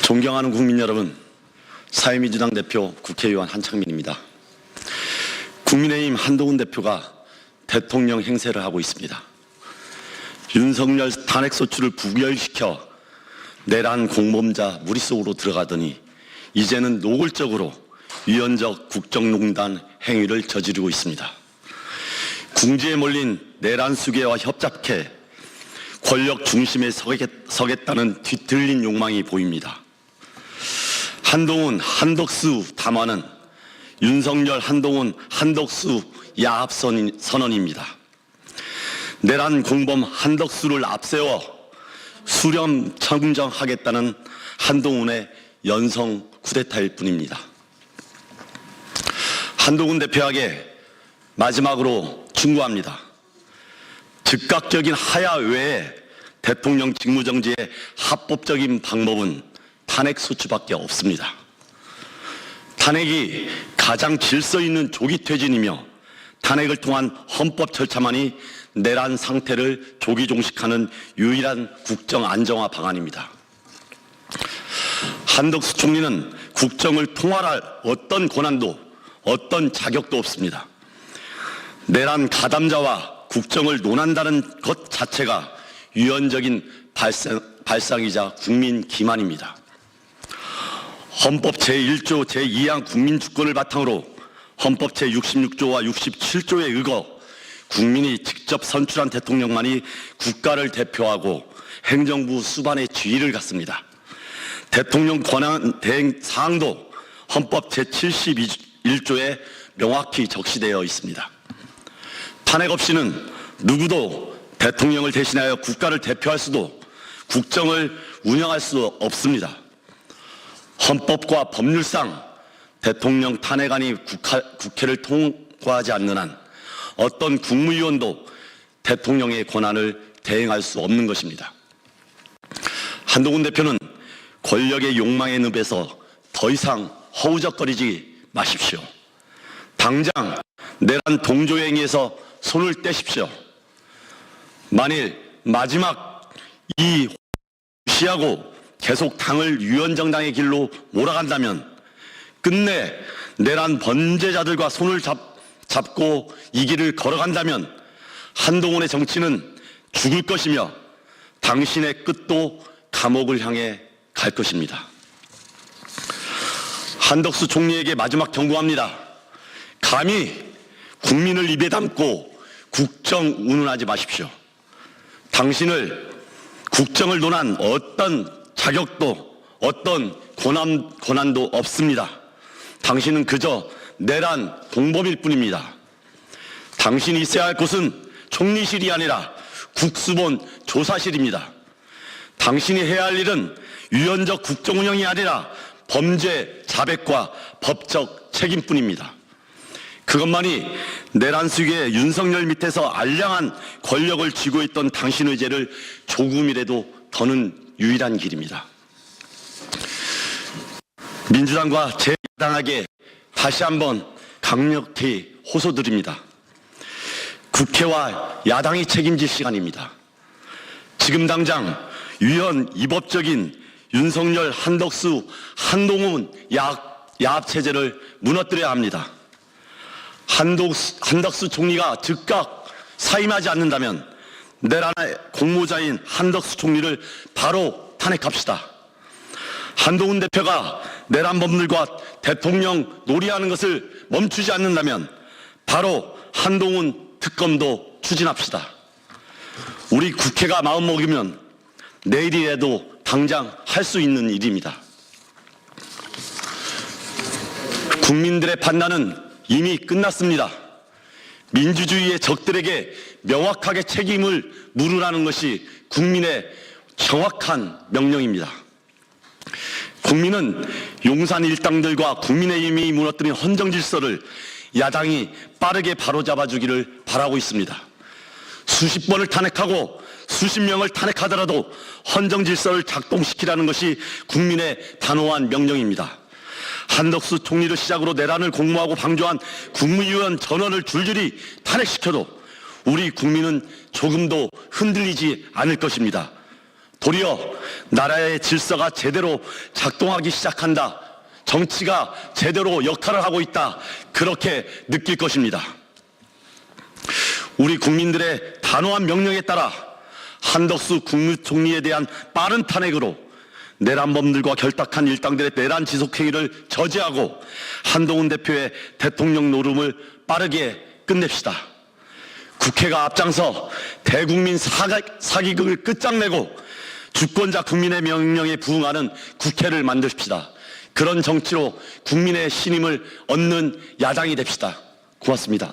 존경하는 국민 여러분, 사회민주당 대표 국회의원 한창민입니다. 국민의힘 한동훈 대표가 대통령 행세를 하고 있습니다. 윤석열 탄핵소추를 부결시켜 내란 공범자 무릿속으로 들어가더니 이제는 노골적으로 위헌적 국정농단 행위를 저지르고 있습니다. 궁지에 몰린 내란 수괴와 협잡해 권력 중심에 서겠다는 뒤틀린 욕망이 보입니다. 한동훈, 한덕수 담화는 윤석열, 한동훈, 한덕수 야합 선언입니다. 내란 공범 한덕수를 앞세워 수렴 청정하겠다는 한동훈의 연성 쿠데타일 뿐입니다. 한동훈 대표에게 마지막으로 충고합니다. 즉각적인 하야 외에 대통령 직무정지의 합법적인 방법은 탄핵소추밖에 없습니다. 탄핵이 가장 질서 있는 조기 퇴진이며 탄핵을 통한 헌법 절차만이 내란 상태를 조기 종식하는 유일한 국정 안정화 방안입니다. 한덕수 총리는 국정을 통할할 어떤 권한도 어떤 자격도 없습니다. 내란 가담자와 국정을 논한다는 것 자체가 위헌적인 발상이자 국민 기만입니다. 헌법 제1조 제2항 국민주권을 바탕으로 헌법 제66조와 67조에 의거 국민이 직접 선출한 대통령만이 국가를 대표하고 행정부 수반의 지위를 갖습니다. 대통령 권한 대행 사항도 헌법 제71조에 명확히 적시되어 있습니다. 탄핵 없이는 누구도 대통령을 대신하여 국가를 대표할 수도 국정을 운영할 수 없습니다. 헌법과 법률상 대통령 탄핵안이 국회를 통과하지 않는 한 어떤 국무위원도 대통령의 권한을 대행할 수 없는 것입니다. 한동훈 대표는 권력의 욕망의 늪에서 더 이상 허우적거리지 마십시오. 당장 내란 동조행위에서 손을 떼십시오. 만일 마지막 이 무시하고 계속 당을 위헌정당의 길로 몰아간다면 끝내 내란 범죄자들과 손을 잡고 이 길을 걸어간다면 한동훈의 정치는 죽을 것이며 당신의 끝도 감옥을 향해 갈 것입니다. 한덕수 총리에게 마지막 경고합니다. 감히 국민을 입에 담고 국정 운운하지 마십시오. 당신을 국정을 논한 어떤 자격도 어떤 권한도 없습니다. 당신은 그저 내란 공범일 뿐입니다. 당신이 있어야 할 곳은 총리실이 아니라 국수본 조사실입니다. 당신이 해야 할 일은 위헌적 국정 운영이 아니라 범죄 자백과 법적 책임뿐입니다. 그것만이 내란 수괴의 윤석열 밑에서 알량한 권력을 쥐고 있던 당신의 죄를 조금이라도 더는 유일한 길입니다. 민주당과 제1야당에게 다시 한번 강력히 호소드립니다. 국회와 야당이 책임질 시간입니다. 지금 당장 위헌 위법적인 윤석열, 한덕수, 한동훈 야합체제를 무너뜨려야 합니다. 한덕수 총리가 즉각 사임하지 않는다면 내란의 공모자인 한덕수 총리를 바로 탄핵합시다. 한동훈 대표가 내란범들과 대통령 놀이하는 것을 멈추지 않는다면 바로 한동훈 특검도 추진합시다. 우리 국회가 마음먹으면 내일이라도 당장 할 수 있는 일입니다. 국민들의 판단은 이미 끝났습니다. 민주주의의 적들에게 명확하게 책임을 물으라는 것이 국민의 정확한 명령입니다. 국민은 용산 일당들과 국민의힘이 무너뜨린 헌정질서를 야당이 빠르게 바로잡아주기를 바라고 있습니다. 수십 번을 탄핵하고 수십 명을 탄핵하더라도 헌정질서를 작동시키라는 것이 국민의 단호한 명령입니다. 한덕수 총리를 시작으로 내란을 공모하고 방조한 국무위원 전원을 줄줄이 탄핵시켜도 우리 국민은 조금도 흔들리지 않을 것입니다. 도리어 나라의 질서가 제대로 작동하기 시작한다. 정치가 제대로 역할을 하고 있다. 그렇게 느낄 것입니다. 우리 국민들의 단호한 명령에 따라 한덕수 국무총리에 대한 빠른 탄핵으로 내란범들과 결탁한 일당들의 내란 지속행위를 저지하고 한동훈 대표의 대통령 노름을 빠르게 끝냅시다. 국회가 앞장서 대국민 사기극을 끝장내고 주권자 국민의 명령에 부응하는 국회를 만듭시다. 그런 정치로 국민의 신임을 얻는 야당이 됩시다. 고맙습니다.